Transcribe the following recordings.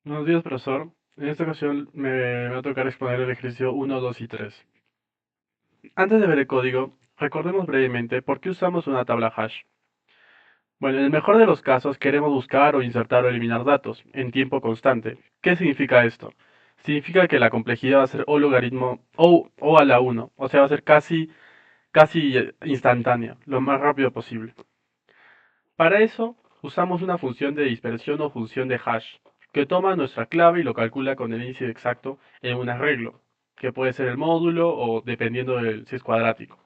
Buenos días, profesor. En esta ocasión me va a tocar exponer el ejercicio 1, 2 y 3. Antes de ver el código, recordemos brevemente por qué usamos una tabla hash. Bueno, en el mejor de los casos queremos buscar o insertar o eliminar datos en tiempo constante. ¿Qué significa esto? Significa que la complejidad va a ser o logaritmo o a la 1, o sea, va a ser casi instantánea, lo más rápido posible. Para eso, usamos una función de dispersión o función de hash, que toma nuestra clave y lo calcula con el índice exacto en un arreglo, que puede ser el módulo o dependiendo de si es cuadrático.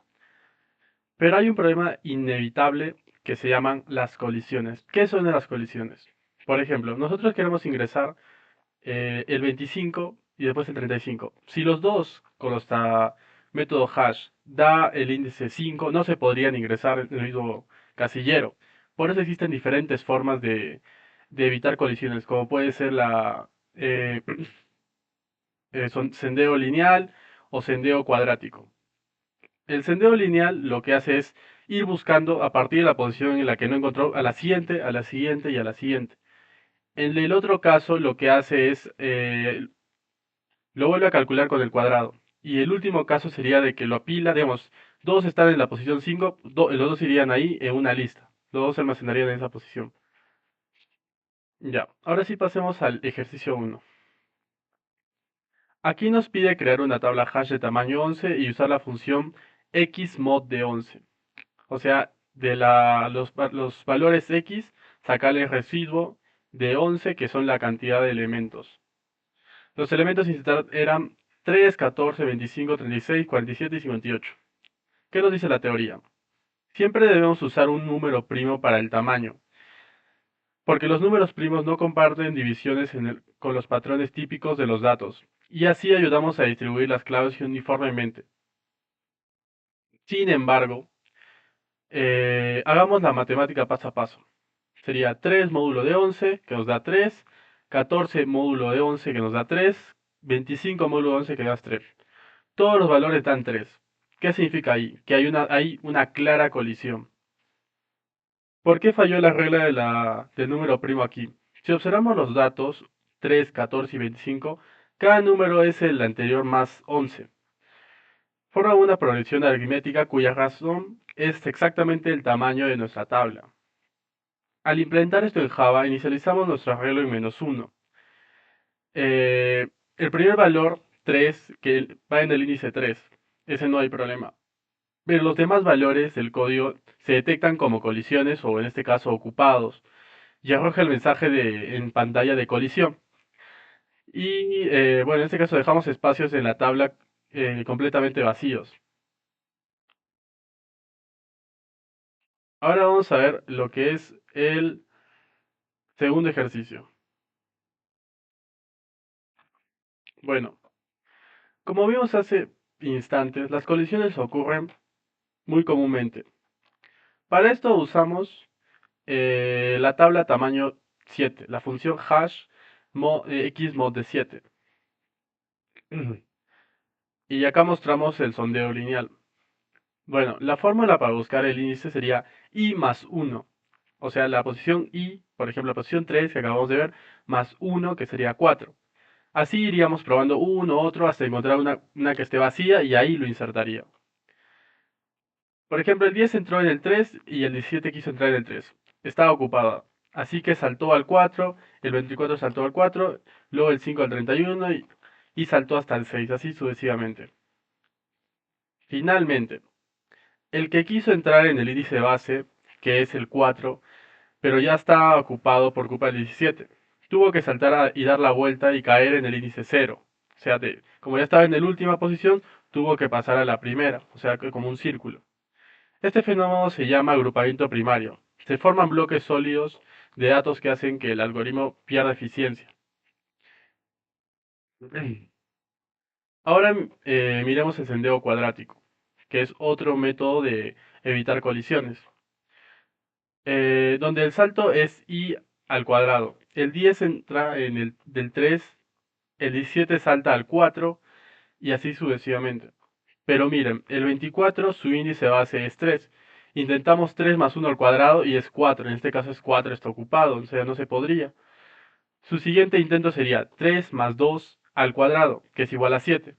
Pero hay un problema inevitable que se llaman las colisiones. ¿Qué son las colisiones? Por ejemplo, nosotros queremos ingresar el 25 y después el 35. Si los dos con nuestro método hash da el índice 5, no se podrían ingresar en el mismo casillero. Por eso existen diferentes formas de evitar colisiones, como puede ser eh, sendeo lineal o sendeo cuadrático. El sendeo lineal lo que hace es ir buscando a partir de la posición en la que no encontró a la siguiente, a la siguiente y a la siguiente. En el otro caso lo que hace es lo vuelve a calcular con el cuadrado. Y el último caso sería de que lo apila, digamos, dos están en la posición 5, los dos irían ahí en una lista. Los dos se almacenarían en esa posición. Ya, ahora sí pasemos al ejercicio 1. Aquí nos pide crear una tabla hash de tamaño 11 y usar la función xmod de 11. O sea, los valores x, sacarle el residuo de 11, que son la cantidad de elementos. Los elementos a insertar eran 3, 14, 25, 36, 47 y 58. ¿Qué nos dice la teoría? Siempre debemos usar un número primo para el tamaño, porque los números primos no comparten divisiones con los patrones típicos de los datos, y así ayudamos a distribuir las claves uniformemente. Sin embargo, hagamos la matemática paso a paso. Sería 3 módulo de 11, que nos da 3, 14 módulo de 11, que nos da 3, 25 módulo de 11, que da 3. Todos los valores dan 3. ¿Qué significa ahí? Que hay una clara colisión. ¿Por qué falló la regla del número primo aquí? Si observamos los datos 3, 14 y 25, cada número es el anterior más 11. Forma una progresión aritmética cuya razón es exactamente el tamaño de nuestra tabla. Al implementar esto en Java, inicializamos nuestro arreglo en -1. El primer valor, 3, que va en el índice 3, ese no hay problema. Pero los demás valores del código se detectan como colisiones o en este caso ocupados y arroja el mensaje en pantalla de colisión. Y bueno, en este caso dejamos espacios en la tabla completamente vacíos. Ahora vamos a ver lo que es el segundo ejercicio. Bueno, como vimos hace instantes, las colisiones ocurren muy comúnmente. Para esto usamos la tabla tamaño 7, la función hash xmod de 7. Y acá mostramos el sondeo lineal. Bueno, la fórmula para buscar el índice sería i más 1. O sea, la posición i, por ejemplo, la posición 3 que acabamos de ver, más 1 que sería 4. Así iríamos probando uno, otro, hasta encontrar una que esté vacía y ahí lo insertaría. Por ejemplo, el 10 entró en el 3 y el 17 quiso entrar en el 3. Estaba ocupada. Así que saltó al 4, el 24 saltó al 4, luego el 5 al 31 y saltó hasta el 6, así sucesivamente. Finalmente, el que quiso entrar en el índice base, que es el 4, pero ya está ocupado por culpa del 17. Tuvo que saltar y dar la vuelta y caer en el índice 0. O sea, como ya estaba en la última posición, tuvo que pasar a la primera, o sea, como un círculo. Este fenómeno se llama agrupamiento primario. Se forman bloques sólidos de datos que hacen que el algoritmo pierda eficiencia. Ahora miremos el sendeo cuadrático, que es otro método de evitar colisiones, donde el salto es i al cuadrado. El 10 entra en el del 3, el 17 salta al 4 y así sucesivamente. Pero miren, el 24 su índice base es 3. Intentamos 3 más 1 al cuadrado y es 4. En este caso es 4, está ocupado, o sea, no se podría. Su siguiente intento sería 3 más 2 al cuadrado, que es igual a 7.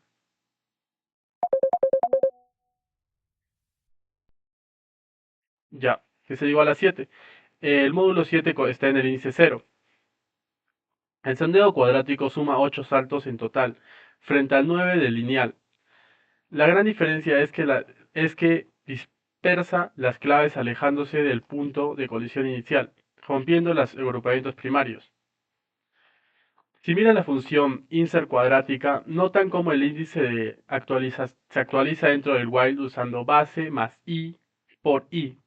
Ya, que es igual a 7. El módulo 7 está en el índice 0. El sondeo cuadrático suma 8 saltos en total, frente al 9 del lineal. La gran diferencia es que dispersa las claves alejándose del punto de colisión inicial, rompiendo los agrupamientos primarios. Si miran la función insert cuadrática, notan cómo el índice se actualiza dentro del while usando base más i por i.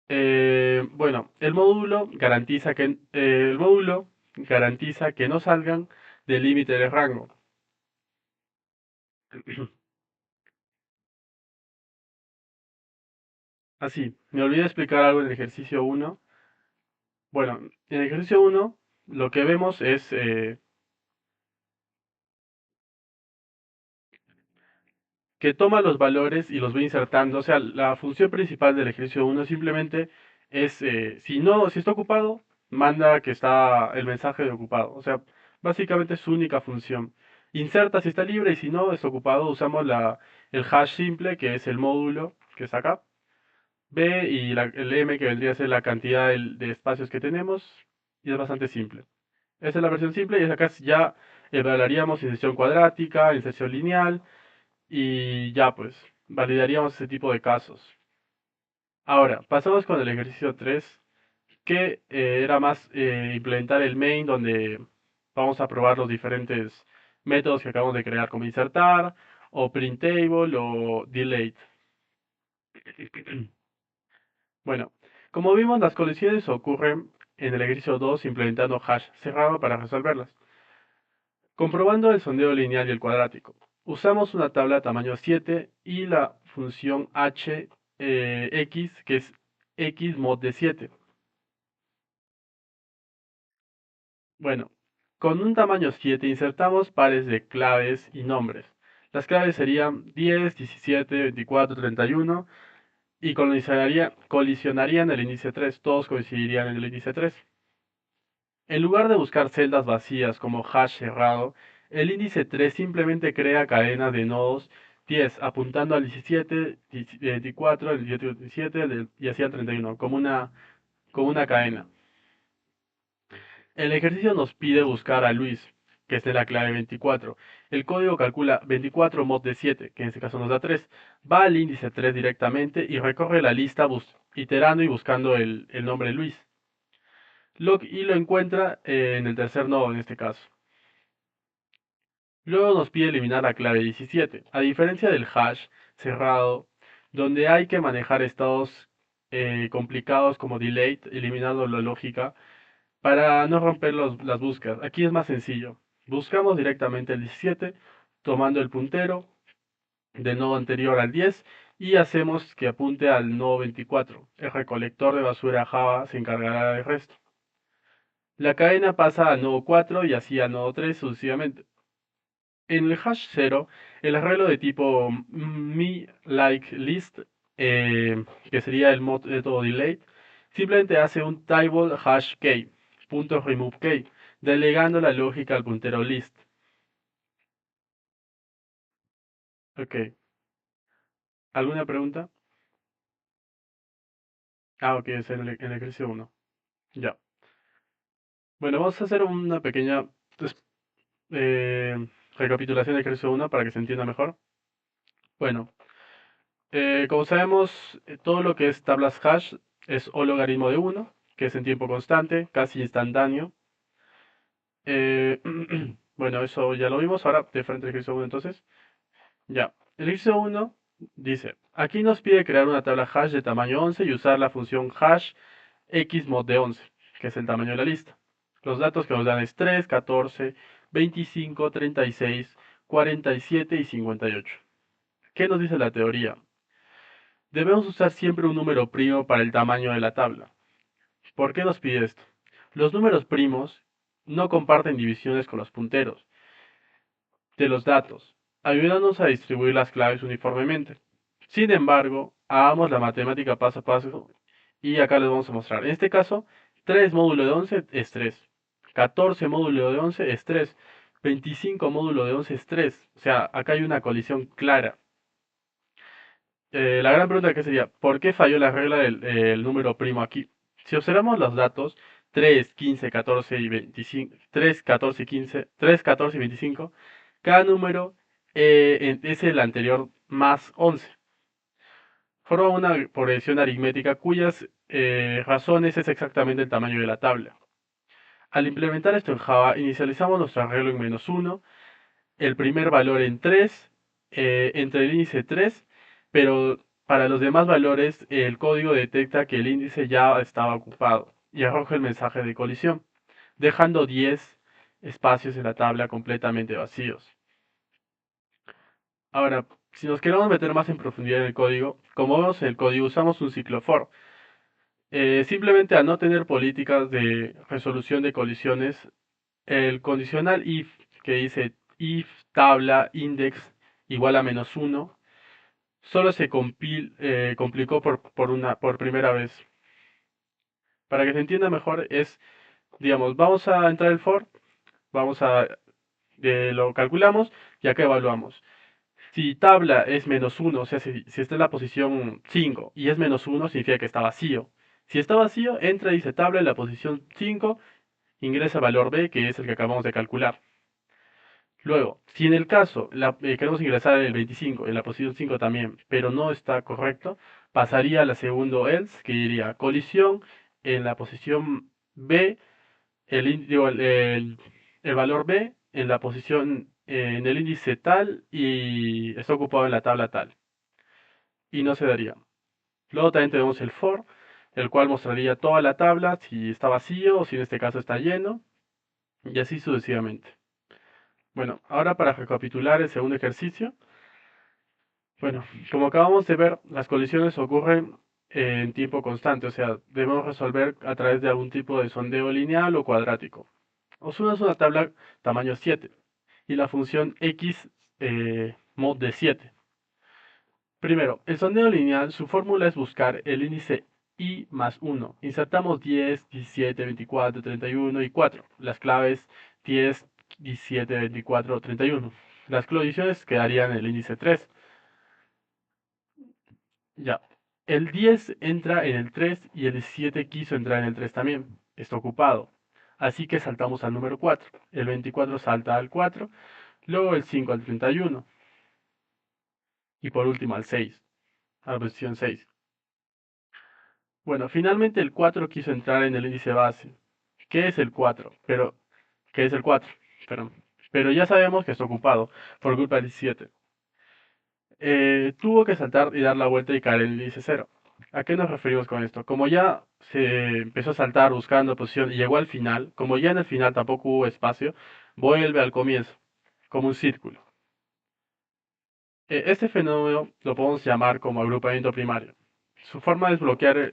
Bueno, el módulo garantiza que no salgan del límite del rango. Así, me olvidé explicar algo en el ejercicio 1. Bueno, en el ejercicio 1 lo que vemos es que toma los valores y los va insertando. O sea, la función principal del ejercicio 1 simplemente es, si está ocupado, manda que está el mensaje de ocupado. O sea, básicamente es su única función. Inserta si está libre y si no está ocupado, usamos el hash simple, que es el módulo que está acá. B y el M, que vendría a ser la cantidad de espacios que tenemos. Y es bastante simple. Esa es la versión simple y acá ya evaluaríamos inserción cuadrática, inserción lineal y ya pues validaríamos ese tipo de casos. Ahora, pasamos con el ejercicio 3 que era más implementar el main donde vamos a probar los diferentes métodos que acabamos de crear como insertar o printable o delete. Bueno, como vimos las colisiones ocurren en el ejercicio 2 implementando hash cerrado para resolverlas. Comprobando el sondeo lineal y el cuadrático. Usamos una tabla tamaño 7 y la función x, que es x mod de 7. Bueno, con un tamaño 7 insertamos pares de claves y nombres. Las claves serían 10, 17, 24, 31 y colisionarían el índice 3. Todos coincidirían en el índice 3. En lugar de buscar celdas vacías como hash cerrado, el índice 3 simplemente crea cadenas de nodos 10 apuntando al 17, 24, el 18, 17 y así al 31, como una cadena. El ejercicio nos pide buscar a Luis, que es de la clave 24. El código calcula 24 mod de 7, que en este caso nos da 3. Va al índice 3 directamente y recorre la lista iterando y buscando el nombre Luis. Y lo encuentra en el tercer nodo en este caso. Luego nos pide eliminar la clave 17. A diferencia del hash cerrado, donde hay que manejar estados complicados como delete, eliminando la lógica, para no romper las búsquedas. Aquí es más sencillo. Buscamos directamente el 17, tomando el puntero del nodo anterior al 10 y hacemos que apunte al nodo 24. El recolector de basura Java se encargará del resto. La cadena pasa al nodo 4 y así al nodo 3 sucesivamente. En el hash 0, el arreglo de tipo me like list, que sería el método delete, simplemente hace un table hash key, punto remove key, delegando la lógica al puntero list. Ok, ¿alguna pregunta? Ah, ok, es en el ejercicio 1. Ya. Bueno, vamos a hacer una pequeña pues, eh, recapitulación del ejercicio 1 para que se entienda mejor. Bueno, como sabemos, todo lo que es tablas hash es o logaritmo de 1, que es en tiempo constante, casi instantáneo. Eh, bueno, eso ya lo vimos. Ahora, de frente al ejercicio 1, entonces. Ya. El ejercicio 1 dice, aquí nos pide crear una tabla hash de tamaño 11 y usar la función hash xmod de 11, que es el tamaño de la lista. Los datos que nos dan es 3, 14, 25, 36, 47 y 58. ¿Qué nos dice la teoría? Debemos usar siempre un número primo para el tamaño de la tabla. ¿Por qué nos pide esto? Los números primos no comparten divisiones con los punteros de los datos, ayudándonos a distribuir las claves uniformemente. Sin embargo, hagamos la matemática paso a paso y acá les vamos a mostrar. En este caso, 3 módulo de 11 es 3. 14 módulo de 11 es 3. 25 módulo de 11 es 3. O sea, acá hay una colisión clara. La gran pregunta que sería, ¿por qué falló la regla del el número primo aquí? Si observamos los datos 3, 15, 14 y 25, 3, 14 y 15, 3, 14 y 25, cada número es el anterior más 11. Forma una progresión aritmética cuyas razones es exactamente el tamaño de la tabla. Al implementar esto en Java, inicializamos nuestro arreglo en -1, el primer valor en 3, entre el índice 3, pero para los demás valores el código detecta que el índice ya estaba ocupado y arroja el mensaje de colisión, dejando 10 espacios en la tabla completamente vacíos. Ahora, si nos queremos meter más en profundidad en el código, como vemos en el código usamos un ciclo for. Simplemente al no tener políticas de resolución de colisiones, el condicional if que dice if tabla index igual a -1 solo se complicó por primera vez. Para que se entienda mejor es, digamos, vamos a entrar el for, vamos a, lo calculamos y acá evaluamos. Si tabla es -1, o sea, si está en la posición 5 y es -1, significa que está vacío. Si está vacío, entra y dice tabla en la posición 5, ingresa el valor B, que es el que acabamos de calcular. Luego, si en el caso queremos ingresar el 25 en la posición 5 también, pero no está correcto, pasaría a la segundo else, que diría colisión en la posición B, el valor B en la posición, en el índice tal y está ocupado en la tabla tal. Y no se daría. Luego también tenemos el for, el cual mostraría toda la tabla, si está vacío o si en este caso está lleno, y así sucesivamente. Bueno, ahora para recapitular el segundo ejercicio. Bueno, como acabamos de ver, las colisiones ocurren en tiempo constante, o sea, debemos resolver a través de algún tipo de sondeo lineal o cuadrático. Osuna es una tabla tamaño 7 y la función x mod de 7. Primero, el sondeo lineal, su fórmula es buscar el índice i más 1. Insertamos 10, 17, 24, 31 y 4. Las claves 10, 17, 24, 31. Las colisiones quedarían en el índice 3. Ya. El 10 entra en el 3 y el 17 quiso entrar en el 3 también. Está ocupado. Así que saltamos al número 4. El 24 salta al 4. Luego el 5 al 31. Y por último al 6. A la posición 6. Bueno, finalmente el 4 quiso entrar en el índice base. ¿Qué es el 4? ¿Qué es el 4? Perdón. Pero ya sabemos que está ocupado por culpa del 17. Tuvo que saltar y dar la vuelta y caer en el índice 0. ¿A qué nos referimos con esto? Como ya se empezó a saltar buscando posición y llegó al final, como ya en el final tampoco hubo espacio, vuelve al comienzo, como un círculo. Este fenómeno lo podemos llamar como agrupamiento primario. Su forma es bloquear,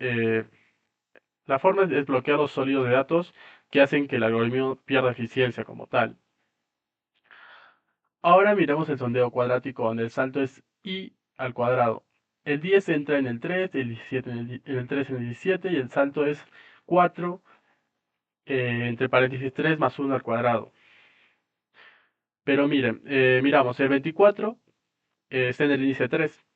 la forma es bloquear los sólidos de datos que hacen que el algoritmo pierda eficiencia como tal. Ahora miramos el sondeo cuadrático donde el salto es i al cuadrado. El 10 entra en el 3, el 17 en el 3 en el 17 y el salto es 4 entre paréntesis 3 más 1 al cuadrado. Pero miren, miramos, el 24 está en el índice 3.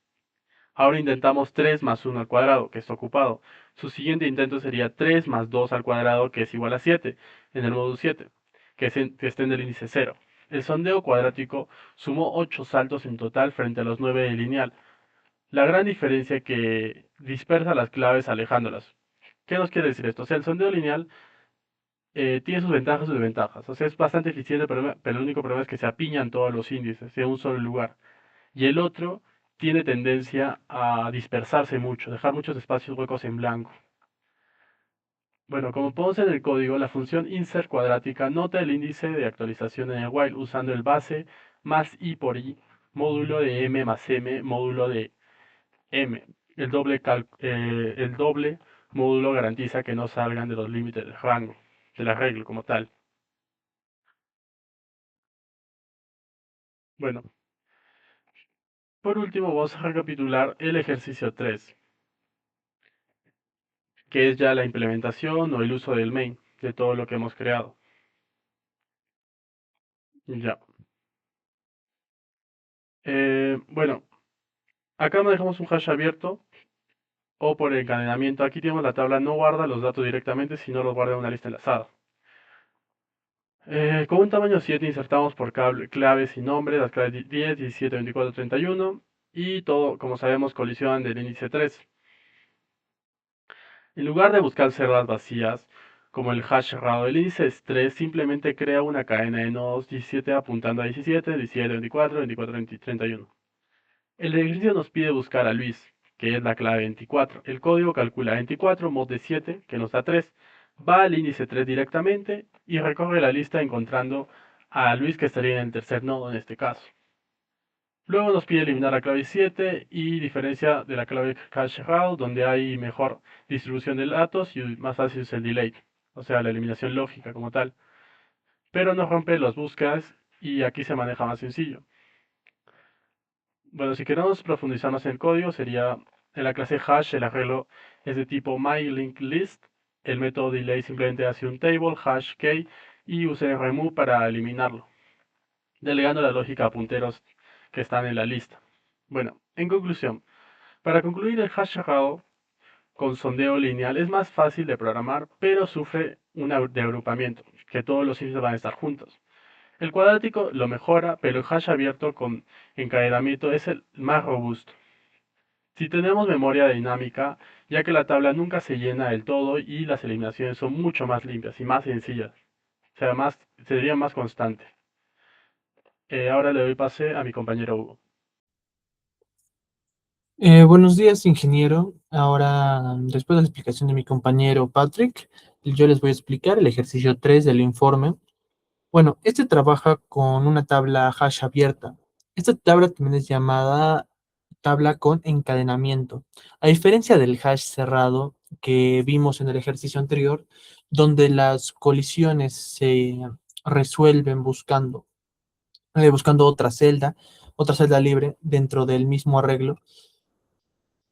Ahora intentamos 3 más 1 al cuadrado, que está ocupado. Su siguiente intento sería 3 más 2 al cuadrado, que es igual a 7, en el módulo 7, que está en el índice 0. El sondeo cuadrático sumó 8 saltos en total frente a los 9 de lineal. La gran diferencia es que dispersa las claves alejándolas. ¿Qué nos quiere decir esto? O sea, el sondeo lineal tiene sus ventajas y sus desventajas. O sea, es bastante eficiente, pero el único problema es que se apiñan todos los índices en un solo lugar. Y el otro tiene tendencia a dispersarse mucho, dejar muchos espacios huecos en blanco. Bueno, como podemos ver en el código, la función insert cuadrática nota el índice de actualización en el while usando el base más i por i, módulo de m más m, módulo de m. El doble módulo garantiza que no salgan de los límites del rango, de la regla como tal. Bueno, por último vamos a recapitular el ejercicio 3, que es ya la implementación o el uso del main de todo lo que hemos creado. Ya. Bueno, acá no dejamos un hash abierto o por encadenamiento. Aquí tenemos la tabla no guarda los datos directamente, sino los guarda en una lista enlazada. Con un tamaño 7 insertamos por claves y nombres las claves 10, 17, 24, 31 y todo, como sabemos, colisionan del índice 3. En lugar de buscar celdas vacías, como el hash cerrado, el índice es 3 simplemente crea una cadena de nodos 17 apuntando a 17, 17, 24, 24, 20, 31. El ejercicio nos pide buscar a Luis, que es la clave 24. El código calcula 24 mod de 7, que nos da 3. Va al índice 3 directamente y recorre la lista encontrando a Luis, que estaría en el tercer nodo en este caso. Luego nos pide eliminar la clave 7 y diferencia de la clave cache cerrado, donde hay mejor distribución de datos y más fácil es el delay, o sea, la eliminación lógica como tal. Pero no rompe las búsquedas y aquí se maneja más sencillo. Bueno, si queremos profundizar más en el código, sería en la clase hash el arreglo es de tipo myLinkList. El método delay simplemente hace un table hash key y usa el remove para eliminarlo, delegando la lógica a punteros que están en la lista. Bueno, en conclusión, para concluir el hash cerrado con sondeo lineal es más fácil de programar, pero sufre de agrupamiento, que todos los índices van a estar juntos. El cuadrático lo mejora, pero el hash abierto con encadenamiento es el más robusto. Si tenemos memoria dinámica, ya que la tabla nunca se llena del todo y las eliminaciones son mucho más limpias y más sencillas, o sea, sería más constante. Ahora le doy pase a mi compañero Hugo. Buenos días, ingeniero. Ahora, después de la explicación de mi compañero Patrick, yo les voy a explicar el ejercicio 3 del informe. Bueno, este trabaja con una tabla hash abierta. Esta tabla también es llamada tabla con encadenamiento. A diferencia del hash cerrado que vimos en el ejercicio anterior, donde las colisiones se resuelven buscando otra celda libre dentro del mismo arreglo.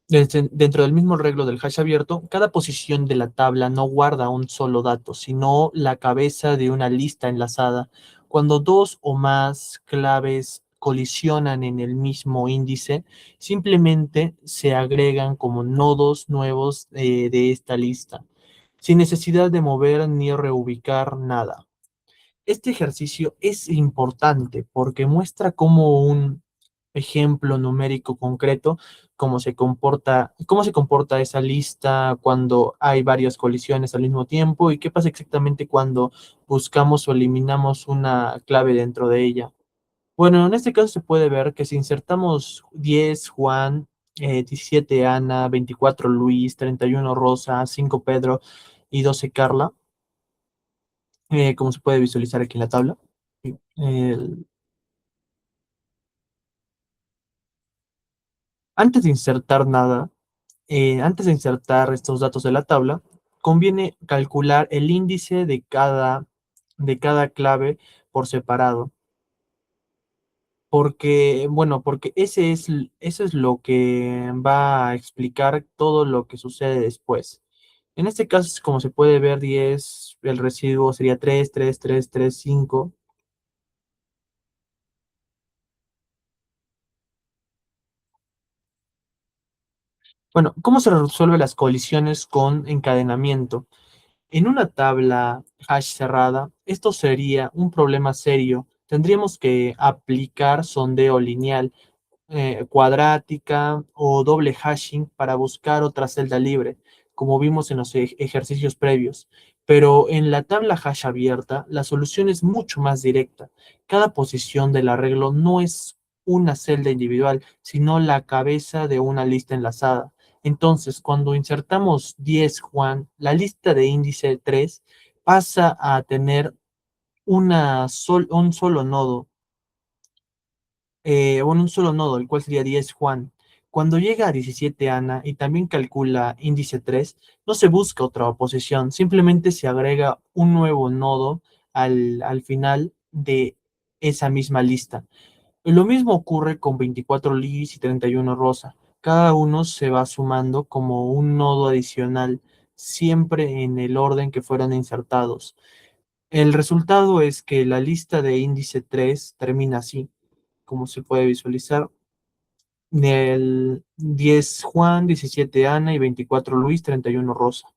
Dentro del mismo arreglo del hash abierto, cada posición de la tabla no guarda un solo dato, sino la cabeza de una lista enlazada. Cuando dos o más claves colisionan en el mismo índice, simplemente se agregan como nodos nuevos de esta lista, sin necesidad de mover ni reubicar nada. Este ejercicio es importante porque muestra cómo un ejemplo numérico concreto, cómo se comporta esa lista cuando hay varias colisiones al mismo tiempo y qué pasa exactamente cuando buscamos o eliminamos una clave dentro de ella. Bueno, en este caso se puede ver que si insertamos 10 Juan, 17 Ana, 24 Luis, 31 Rosa, 5 Pedro y 12 Carla, como se puede visualizar aquí en la tabla. El- antes de insertar nada, antes de insertar estos datos de la tabla, conviene calcular el índice de cada clave por separado, porque, bueno, porque eso es lo que va a explicar todo lo que sucede después. En este caso, como se puede ver, 10 el residuo sería 3 3 3 3 5. Bueno, ¿cómo se resuelven las colisiones con encadenamiento? En una tabla hash cerrada, esto sería un problema serio. Tendríamos que aplicar sondeo lineal, cuadrática o doble hashing para buscar otra celda libre, como vimos en los ejercicios previos. Pero en la tabla hash abierta, la solución es mucho más directa. Cada posición del arreglo no es una celda individual, sino la cabeza de una lista enlazada. Entonces, cuando insertamos 10 Juan, la lista de índice 3 pasa a tener un solo nodo, bueno, un solo nodo, el cual sería 10 Juan. Cuando llega a 17 Ana y también calcula índice 3, no se busca otra oposición, simplemente se agrega un nuevo nodo al final de esa misma lista. Lo mismo ocurre con 24 Lis y 31 Rosa. Cada uno se va sumando como un nodo adicional, siempre en el orden que fueron insertados. El resultado es que la lista de índice 3 termina así, como se puede visualizar. El 10 Juan, 17 Ana y 24 Luis, 31 Rosa.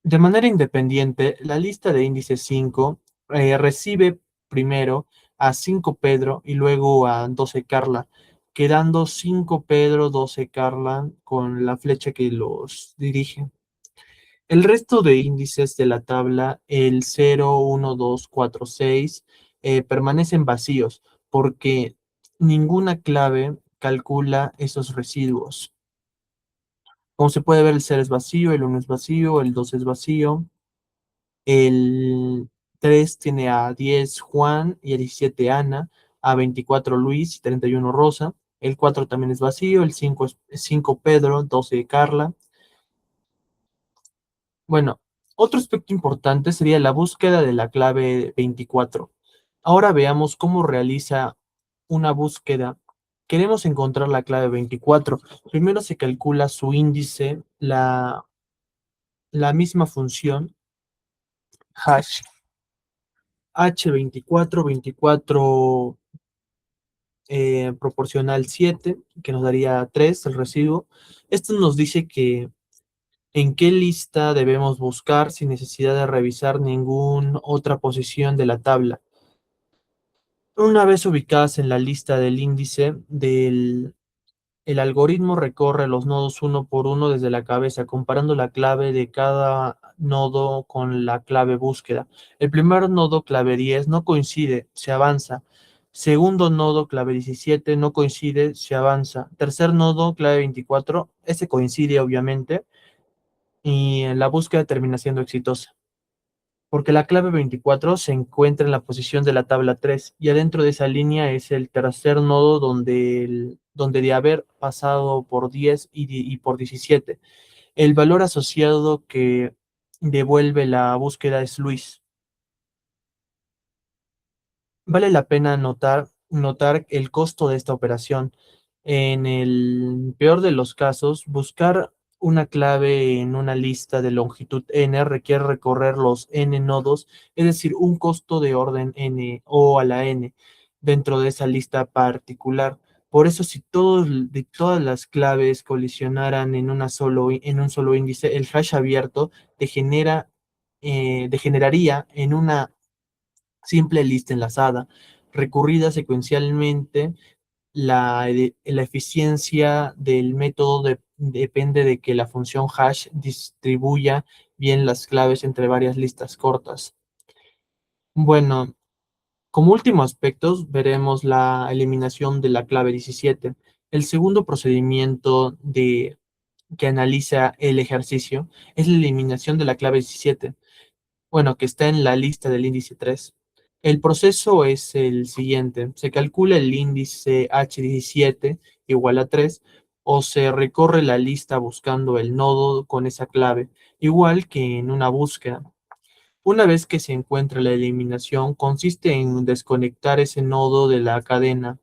De manera independiente, la lista de índice 5 recibe primero a 5 Pedro y luego a 12 Carla, quedando 5 Pedro, 12 Carla con la flecha que los dirige. El resto de índices de la tabla, el 0, 1, 2, 4, 6, permanecen vacíos porque ninguna clave calcula esos residuos. Como se puede ver, el 0 es vacío, el 1 es vacío, el 2 es vacío, el 3 tiene a 10 Juan y a 17 Ana, a 24 Luis y 31 Rosa. El 4 también es vacío, el 5 es 5 Pedro, 12 Carla. Bueno, otro aspecto importante sería la búsqueda de la clave 24. Ahora veamos cómo realiza una búsqueda. Queremos encontrar la clave 24. Primero se calcula su índice, la misma función, hash, H24, 24 proporcional 7, que nos daría 3, el residuo. Esto nos dice que en qué lista debemos buscar sin necesidad de revisar ninguna otra posición de la tabla. Una vez ubicadas en la lista del índice el algoritmo recorre los nodos uno por uno desde la cabeza, comparando la clave de cada nodo con la clave búsqueda. El primer nodo, clave 10, no coincide, se avanza. Segundo nodo, clave 17, no coincide, se avanza. Tercer nodo, clave 24, ese coincide obviamente, y la búsqueda termina siendo exitosa, porque la clave 24 se encuentra en la posición de la tabla 3 y adentro de esa línea es el tercer nodo donde de haber pasado por 10 y por 17. El valor asociado que devuelve la búsqueda es Luis. Vale la pena notar el costo de esta operación. En el peor de los casos, buscar una clave en una lista de longitud n requiere recorrer los n nodos, es decir, un costo de orden n o a la n dentro de esa lista particular. Por eso, si de todas las claves colisionaran en un solo índice, el hash abierto degeneraría en una simple lista enlazada, recurrida secuencialmente. La eficiencia del método depende de que la función hash distribuya bien las claves entre varias listas cortas. Bueno, como último aspecto, veremos la eliminación de la clave 17. El segundo procedimiento que analiza el ejercicio es la eliminación de la clave 17, bueno, que está en la lista del índice 3. El proceso es el siguiente: se calcula el índice H17 igual a 3 o se recorre la lista buscando el nodo con esa clave, igual que en una búsqueda. Una vez que se encuentra la eliminación, consiste en desconectar ese nodo de la cadena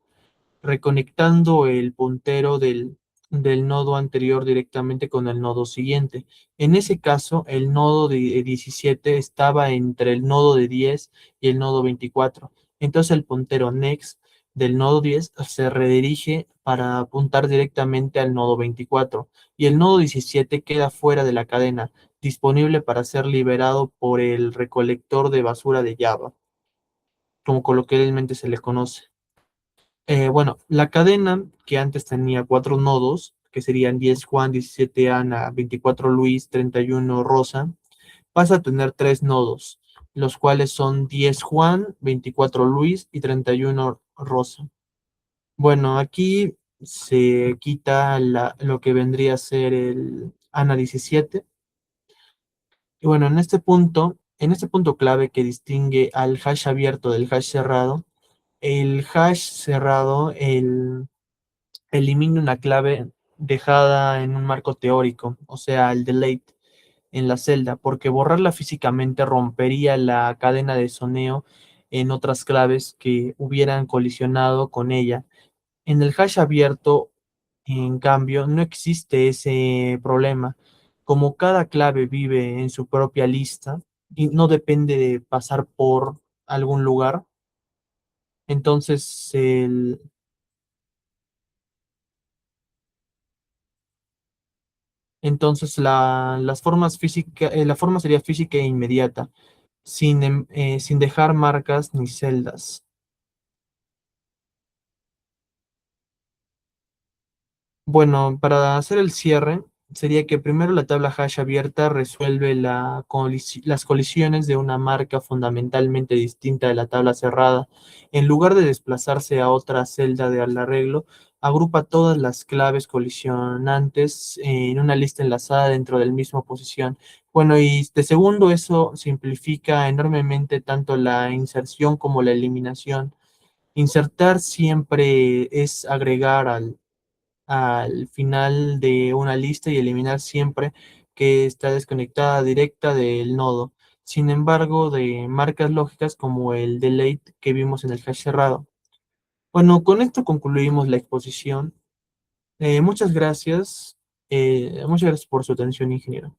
reconectando el puntero del nodo anterior directamente con el nodo siguiente. En ese caso, el nodo de 17 estaba entre el nodo de 10 y el nodo 24. Entonces el puntero next del nodo 10 se redirige para apuntar directamente al nodo 24 y el nodo 17 queda fuera de la cadena, disponible para ser liberado por el recolector de basura de Java, como coloquialmente se le conoce. Bueno, la cadena que antes tenía cuatro nodos, que serían 10 Juan, 17 Ana, 24 Luis, 31 Rosa, pasa a tener tres nodos, los cuales son 10 Juan, 24 Luis y 31 Rosa. Bueno, aquí se quita lo que vendría a ser el Ana 17. Y bueno, en este punto clave que distingue al hash abierto del hash cerrado, el hash cerrado, elimina una clave dejada en un marco teórico, o sea, el delete en la celda, porque borrarla físicamente rompería la cadena de soneo en otras claves que hubieran colisionado con ella. En el hash abierto, en cambio, no existe ese problema. como cada clave vive en su propia lista y no depende de pasar por algún lugar, entonces las formas físicas, la forma sería física e inmediata, sin dejar marcas ni celdas. Bueno, para hacer el cierre, sería que primero la tabla hash abierta resuelve las colisiones de una marca fundamentalmente distinta de la tabla cerrada. En lugar de desplazarse a otra celda del arreglo, agrupa todas las claves colisionantes en una lista enlazada dentro del mismo posición. Bueno, y de segundo, eso simplifica enormemente tanto la inserción como la eliminación. Insertar siempre es agregar al final de una lista y eliminar siempre que está desconectada directa del nodo. Sin embargo, de marcas lógicas como el delete que vimos en el hash cerrado. Bueno, con esto concluimos la exposición. Muchas gracias. Muchas gracias por su atención, ingeniero.